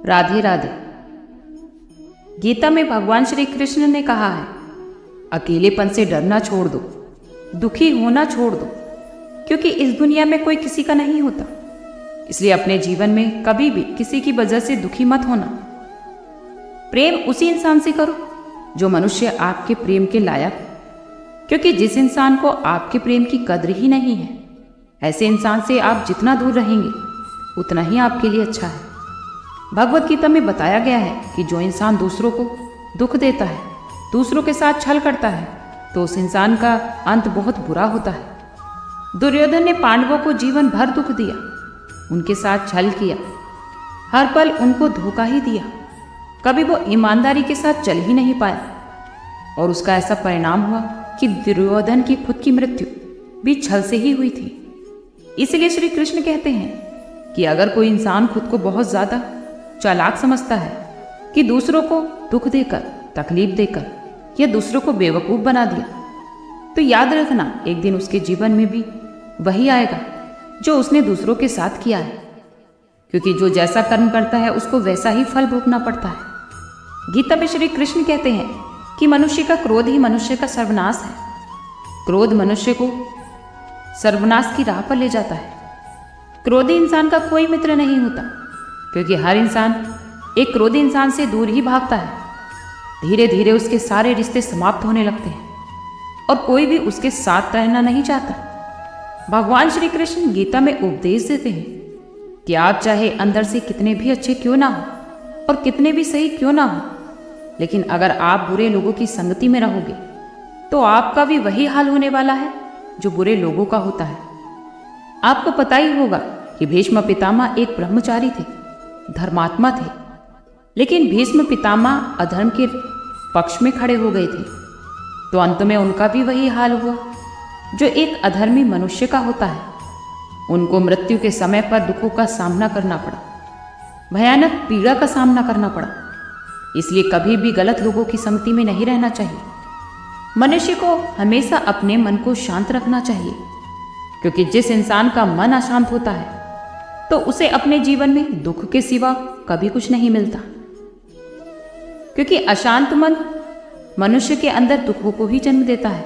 राधे राधे। गीता में भगवान श्री कृष्ण ने कहा है, अकेलेपन से डरना छोड़ दो, दुखी होना छोड़ दो, क्योंकि इस दुनिया में कोई किसी का नहीं होता। इसलिए अपने जीवन में कभी भी किसी की वजह से दुखी मत होना। प्रेम उसी इंसान से करो जो मनुष्य आपके प्रेम के लायक है, क्योंकि जिस इंसान को आपके प्रेम की कद्र ही नहीं है, ऐसे इंसान से आप जितना दूर रहेंगे उतना ही आपके लिए अच्छा है। भगवत गीता में बताया गया है कि जो इंसान दूसरों को दुख देता है, दूसरों के साथ छल करता है, तो उस इंसान का अंत बहुत बुरा होता है। दुर्योधन ने पांडवों को जीवन भर दुख दिया, उनके साथ छल किया, हर पल उनको धोखा ही दिया, कभी वो ईमानदारी के साथ चल ही नहीं पाया, और उसका ऐसा परिणाम हुआ कि दुर्योधन की खुद की मृत्यु भी छल से ही हुई थी। इसलिए श्री कृष्ण कहते हैं कि अगर कोई इंसान खुद को बहुत ज़्यादा चालाक समझता है कि दूसरों को दुख देकर, तकलीफ देकर या दूसरों को बेवकूफ़ बना दिया, तो याद रखना एक दिन उसके जीवन में भी वही आएगा जो उसने दूसरों के साथ किया है, क्योंकि जो जैसा कर्म करता है उसको वैसा ही फल भोगना पड़ता है। गीता में श्री कृष्ण कहते हैं कि मनुष्य का क्रोध ही मनुष्य का सर्वनाश है। क्रोध मनुष्य को सर्वनाश की राह पर ले जाता है। क्रोधी इंसान का कोई मित्र नहीं होता, क्योंकि हर इंसान एक क्रोधी इंसान से दूर ही भागता है। धीरे धीरे उसके सारे रिश्ते समाप्त होने लगते हैं और कोई भी उसके साथ रहना नहीं चाहता। भगवान श्री कृष्ण गीता में उपदेश देते हैं कि आप चाहे अंदर से कितने भी अच्छे क्यों ना हो और कितने भी सही क्यों ना हो, लेकिन अगर आप बुरे लोगों की संगति में रहोगे तो आपका भी वही हाल होने वाला है जो बुरे लोगों का होता है। आपको पता ही होगा कि भीष्म पितामह एक ब्रह्मचारी थे, धर्मात्मा थे, लेकिन भीष्म पितामह अधर्म के पक्ष में खड़े हो गए थे, तो अंत में उनका भी वही हाल हुआ जो एक अधर्मी मनुष्य का होता है। उनको मृत्यु के समय पर दुखों का सामना करना पड़ा, भयानक पीड़ा का सामना करना पड़ा। इसलिए कभी भी गलत लोगों की संगति में नहीं रहना चाहिए। मनुष्य को हमेशा अपने मन को शांत रखना चाहिए, क्योंकि जिस इंसान का मन अशांत होता है तो उसे अपने जीवन में दुख के सिवा कभी कुछ नहीं मिलता, क्योंकि अशांत मन मनुष्य के अंदर दुखों को ही जन्म देता है,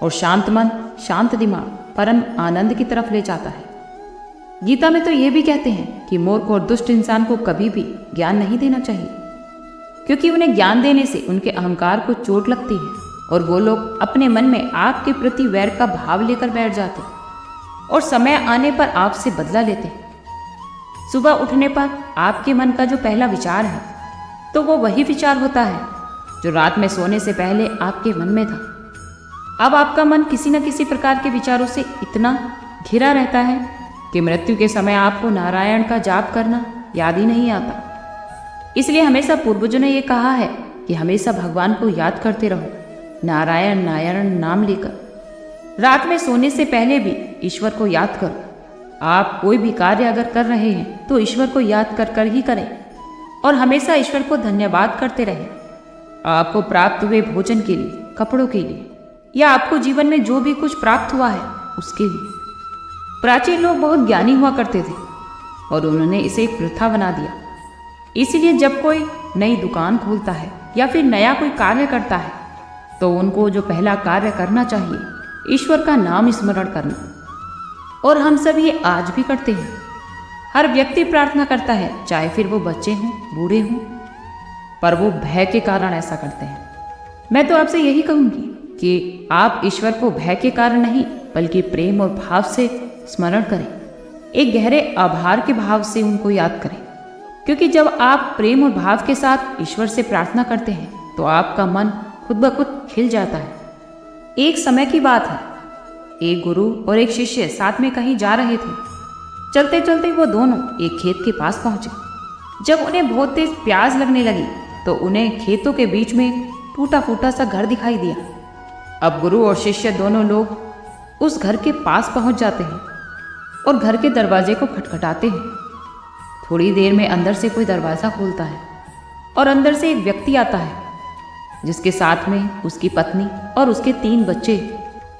और शांत मन, शांत दिमाग परम आनंद की तरफ ले जाता है। गीता में तो ये भी कहते हैं कि मूर्ख और दुष्ट इंसान को कभी भी ज्ञान नहीं देना चाहिए, क्योंकि उन्हें ज्ञान देने से उनके अहंकार को चोट लगती है और वो लोग अपने मन में आपके प्रति वैर का भाव लेकर बैठ जाते और समय आने पर आपसे बदला लेते। सुबह उठने पर आपके मन का जो पहला विचार है तो वो वही विचार होता है जो रात में सोने से पहले आपके मन में था। अब आपका मन किसी न किसी प्रकार के विचारों से इतना घिरा रहता है कि मृत्यु के समय आपको नारायण का जाप करना याद ही नहीं आता। इसलिए हमेशा पूर्वजों ने ये कहा है कि हमेशा भगवान को याद करते रहो, नारायण नारायण नाम लेकर। रात में सोने से पहले भी ईश्वर को याद करो। आप कोई भी कार्य अगर कर रहे हैं तो ईश्वर को याद कर कर ही करें, और हमेशा ईश्वर को धन्यवाद करते रहें। आपको प्राप्त हुए भोजन के लिए, कपड़ों के लिए, या आपको जीवन में जो भी कुछ प्राप्त हुआ है उसके लिए। प्राचीन लोग बहुत ज्ञानी हुआ करते थे और उन्होंने इसे एक प्रथा बना दिया। इसीलिए जब कोई नई दुकान खोलता है या फिर नया कोई कार्य करता है तो उनको जो पहला कार्य करना चाहिए ईश्वर का नाम स्मरण करना। और हम सब ये आज भी करते हैं। हर व्यक्ति प्रार्थना करता है, चाहे फिर वो बच्चे हों, बूढ़े हों, पर वो भय के कारण ऐसा करते हैं। मैं तो आपसे यही कहूँगी कि आप ईश्वर को भय के कारण नहीं बल्कि प्रेम और भाव से स्मरण करें, एक गहरे आभार के भाव से उनको याद करें, क्योंकि जब आप प्रेम और भाव के साथ ईश्वर से प्रार्थना करते हैं तो आपका मन खुद ब खुद खिल जाता है। एक समय की बात है, एक गुरु और एक शिष्य साथ में कहीं जा रहे थे। चलते चलते वो दोनों एक खेत के पास पहुंचे। जब उन्हें बहुत तेज प्यास लगने लगी तो उन्हें खेतों के बीच में टूटा फूटा सा घर दिखाई दिया। अब गुरु और शिष्य दोनों लोग उस घर के पास पहुंच जाते हैं और घर के दरवाजे को खटखटाते हैं। थोड़ी देर में अंदर से कोई दरवाज़ा खोलता है और अंदर से एक व्यक्ति आता है, जिसके साथ में उसकी पत्नी और उसके 3 बच्चे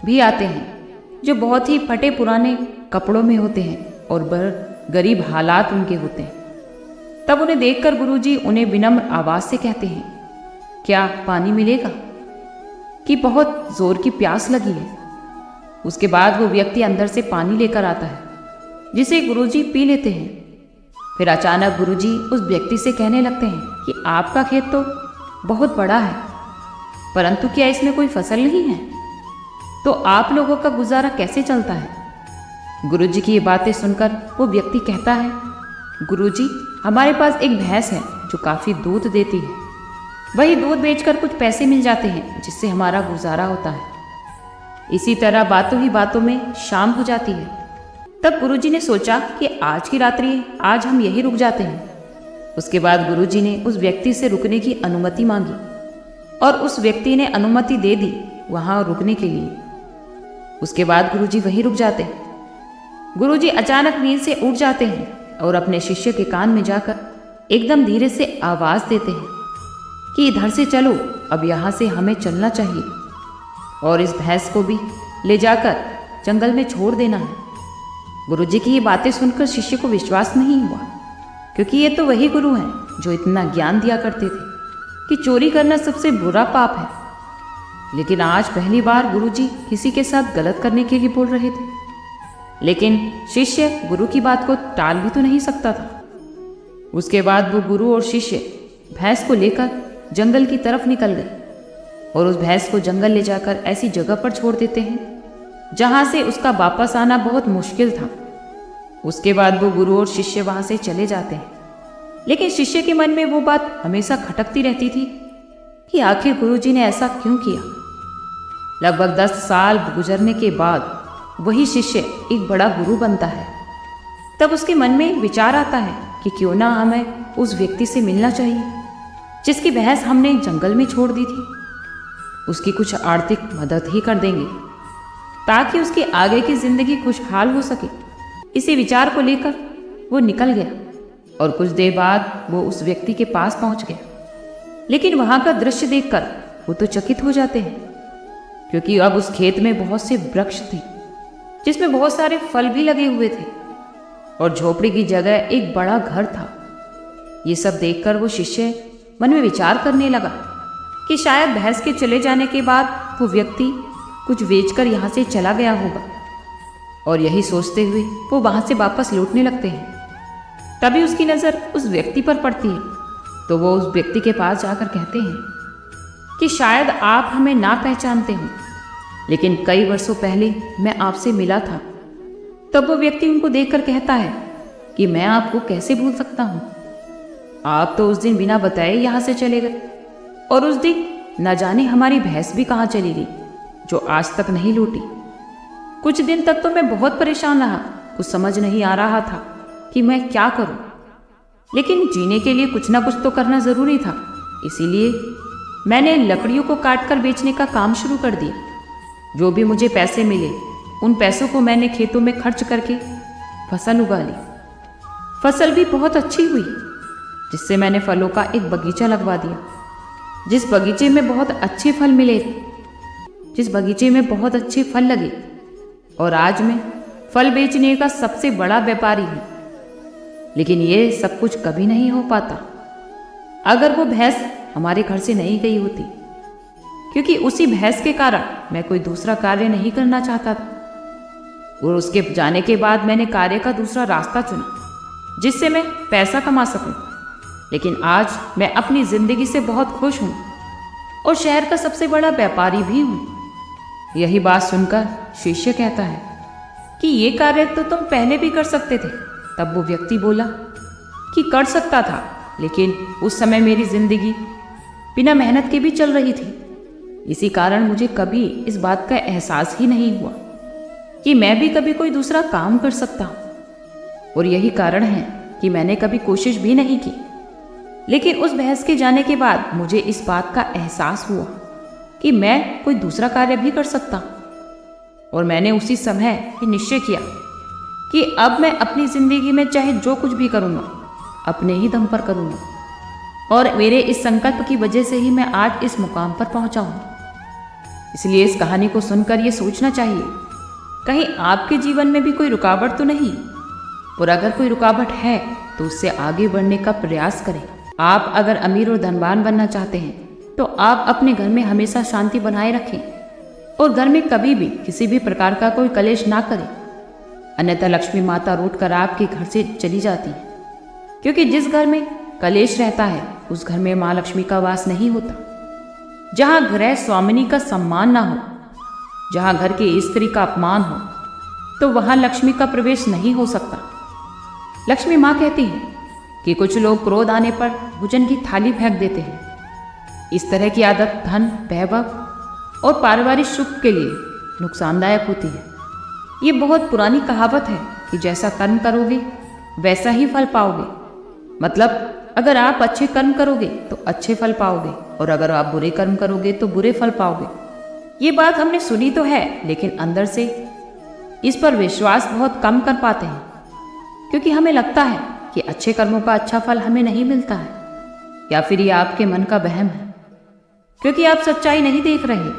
भी आते हैं, जो बहुत ही फटे पुराने कपड़ों में होते हैं और गरीब हालात उनके होते हैं। तब उन्हें देखकर गुरुजी उन्हें विनम्र आवाज से कहते हैं, क्या पानी मिलेगा? कि बहुत जोर की प्यास लगी है। उसके बाद वो व्यक्ति अंदर से पानी लेकर आता है, जिसे गुरुजी पी लेते हैं। फिर अचानक गुरुजी उस व्यक्ति से कहने लगते हैं कि आपका खेत तो बहुत बड़ा है, परंतु क्या इसमें कोई फसल नहीं है? तो आप लोगों का गुजारा कैसे चलता है? गुरुजी की ये बातें सुनकर वो व्यक्ति कहता है, गुरुजी, हमारे पास एक भैंस है जो काफ़ी दूध देती है। वही दूध बेचकर कुछ पैसे मिल जाते हैं, जिससे हमारा गुजारा होता है। इसी तरह बातों ही बातों में शाम हो जाती है। तब गुरुजी ने सोचा कि आज की रात्रि है, आज हम यहीं रुक जाते हैं। उसके बाद गुरुजी ने उस व्यक्ति से रुकने की अनुमति मांगी और उस व्यक्ति ने अनुमति दे दी वहाँ रुकने के लिए। उसके बाद गुरुजी वहीं रुक जाते हैं। गुरुजी अचानक नींद से उठ जाते हैं और अपने शिष्य के कान में जाकर एकदम धीरे से आवाज़ देते हैं कि इधर से चलो, अब यहाँ से हमें चलना चाहिए और इस भैंस को भी ले जाकर जंगल में छोड़ देना है। गुरुजी की ये बातें सुनकर शिष्य को विश्वास नहीं हुआ, क्योंकि ये तो वही गुरु हैं जो इतना ज्ञान दिया करते थे कि चोरी करना सबसे बुरा पाप है। लेकिन आज पहली बार गुरुजी किसी के साथ गलत करने के लिए बोल रहे थे। लेकिन शिष्य गुरु की बात को टाल भी तो नहीं सकता था। उसके बाद वो गुरु और शिष्य भैंस को लेकर जंगल की तरफ निकल गए और उस भैंस को जंगल ले जाकर ऐसी जगह पर छोड़ देते हैं जहाँ से उसका वापस आना बहुत मुश्किल था। उसके बाद वो गुरु और शिष्य वहाँ से चले जाते हैं। लेकिन शिष्य के मन में वो बात हमेशा खटकती रहती थी कि आखिर गुरुजी ने ऐसा क्यों किया। लगभग 10 साल गुजरने के बाद वही शिष्य एक बड़ा गुरु बनता है। तब उसके मन में विचार आता है कि क्यों ना हमें उस व्यक्ति से मिलना चाहिए जिसकी भैंस हमने जंगल में छोड़ दी थी। उसकी कुछ आर्थिक मदद ही कर देंगे ताकि उसकी आगे की जिंदगी खुशहाल हो सके। इसी विचार को लेकर वो निकल गया और कुछ देर बाद वो उस व्यक्ति के पास पहुंच गया। लेकिन वहां का दृश्य देखकर वो तो चकित हो जाते हैं, क्योंकि अब उस खेत में बहुत से वृक्ष थे जिसमें बहुत सारे फल भी लगे हुए थे और झोपड़ी की जगह एक बड़ा घर था। ये सब देखकर वो शिष्य मन में विचार करने लगा कि शायद भैंस के चले जाने के बाद वो व्यक्ति कुछ बेचकर यहाँ से चला गया होगा। और यही सोचते हुए वो वहाँ से वापस लौटने लगते हैं। तभी उसकी नज़र उस व्यक्ति पर पड़ती है, तो वो उस व्यक्ति के पास जाकर कहते हैं कि शायद आप हमें ना पहचानते हो, लेकिन कई वर्षों पहले मैं आपसे मिला था। तब वो व्यक्ति उनको देखकर कहता है कि मैं आपको कैसे भूल सकता हूँ। आप तो उस दिन बिना बताए यहाँ से चले गए और उस दिन न जाने हमारी भैंस भी कहाँ चली गई, जो आज तक नहीं लौटी। कुछ दिन तक तो मैं बहुत परेशान रहा, कुछ समझ नहीं आ रहा था कि मैं क्या करूं। लेकिन जीने के लिए कुछ ना कुछ तो करना ज़रूरी था, इसीलिए मैंने लकड़ियों को काटकर बेचने का काम शुरू कर दिया। जो भी मुझे पैसे मिले उन पैसों को मैंने खेतों में खर्च करके फसल उगा ली। फसल भी बहुत अच्छी हुई, जिससे मैंने फलों का एक बगीचा लगवा दिया। जिस बगीचे में बहुत अच्छे फल मिले, जिस बगीचे में बहुत अच्छे फल लगे, और आज मैं फल बेचने का सबसे बड़ा व्यापारी हूँ। लेकिन ये सब कुछ कभी नहीं हो पाता अगर वो भैंस हमारे घर से नहीं गई होती, क्योंकि उसी भैंस के कारण मैं कोई दूसरा कार्य नहीं करना चाहता था। और उसके जाने के बाद मैंने कार्य का दूसरा रास्ता चुना, जिससे मैं पैसा कमा सकूं। लेकिन आज मैं अपनी ज़िंदगी से बहुत खुश हूँ और शहर का सबसे बड़ा व्यापारी भी हूँ। यही बात सुनकर शिष्य कहता है कि ये कार्य तो तुम पहले भी कर सकते थे। तब वो व्यक्ति बोला कि कर सकता था, लेकिन उस समय मेरी ज़िंदगी बिना मेहनत के भी चल रही थी। इसी कारण मुझे कभी इस बात का एहसास ही नहीं हुआ कि मैं भी कभी कोई दूसरा काम कर सकता हूँ। और यही कारण है कि मैंने कभी कोशिश भी नहीं की। लेकिन उस भैंस के जाने के बाद मुझे इस बात का एहसास हुआ कि मैं कोई दूसरा कार्य भी कर सकता हूँ। और मैंने उसी समय ये निश्चय किया कि अब मैं अपनी ज़िंदगी में चाहे जो कुछ भी करूँगा, अपने ही दम पर करूँगा। और मेरे इस संकल्प की वजह से ही मैं आज इस मुकाम पर पहुँचा हूँ। इसलिए इस कहानी को सुनकर ये सोचना चाहिए, कहीं आपके जीवन में भी कोई रुकावट तो नहीं, और अगर कोई रुकावट है तो उससे आगे बढ़ने का प्रयास करें। आप अगर अमीर और धनवान बनना चाहते हैं तो आप अपने घर में हमेशा शांति बनाए रखें और घर में कभी भी किसी भी प्रकार का कोई कलेश ना करें, अन्यथा लक्ष्मी माता रूठ कर आपके घर से चली जाती है। क्योंकि जिस घर में कलेश रहता है उस घर में माँ लक्ष्मी का वास नहीं होता। जहाँ गृह स्वामिनी का सम्मान ना हो, जहाँ घर की स्त्री का अपमान हो, तो वहाँ लक्ष्मी का प्रवेश नहीं हो सकता। लक्ष्मी माँ कहती है कि कुछ लोग क्रोध आने पर भोजन की थाली फेंक देते हैं। इस तरह की आदत धन, वैभव और पारिवारिक सुख के लिए नुकसानदायक होती है। ये बहुत पुरानी कहावत है कि जैसा कर्म करोगे वैसा ही फल पाओगे। मतलब अगर आप अच्छे कर्म करोगे तो अच्छे फल पाओगे और अगर आप बुरे कर्म करोगे तो बुरे फल पाओगे। ये बात हमने सुनी तो है, लेकिन अंदर से इस पर विश्वास बहुत कम कर पाते हैं, क्योंकि हमें लगता है कि अच्छे कर्मों का अच्छा फल हमें नहीं मिलता है, या फिर ये आपके मन का वहम है, क्योंकि आप सच्चाई नहीं देख रहे,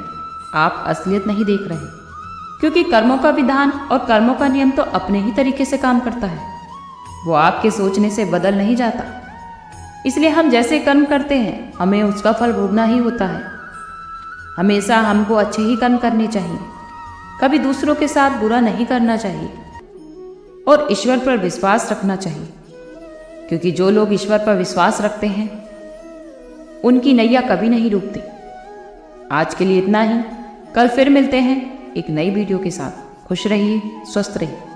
आप असलियत नहीं देख रहे। क्योंकि कर्मों का विधान और कर्मों का नियम तो अपने ही तरीके से काम करता है, वो आपके सोचने से बदल नहीं जाता। इसलिए हम जैसे कर्म करते हैं हमें उसका फल भोगना ही होता है। हमेशा हमको अच्छे ही कर्म करने चाहिए, कभी दूसरों के साथ बुरा नहीं करना चाहिए और ईश्वर पर विश्वास रखना चाहिए, क्योंकि जो लोग ईश्वर पर विश्वास रखते हैं उनकी नैया कभी नहीं डूबती। आज के लिए इतना ही, कल फिर मिलते हैं एक नई वीडियो के साथ। खुश रहिए, स्वस्थ रहिए।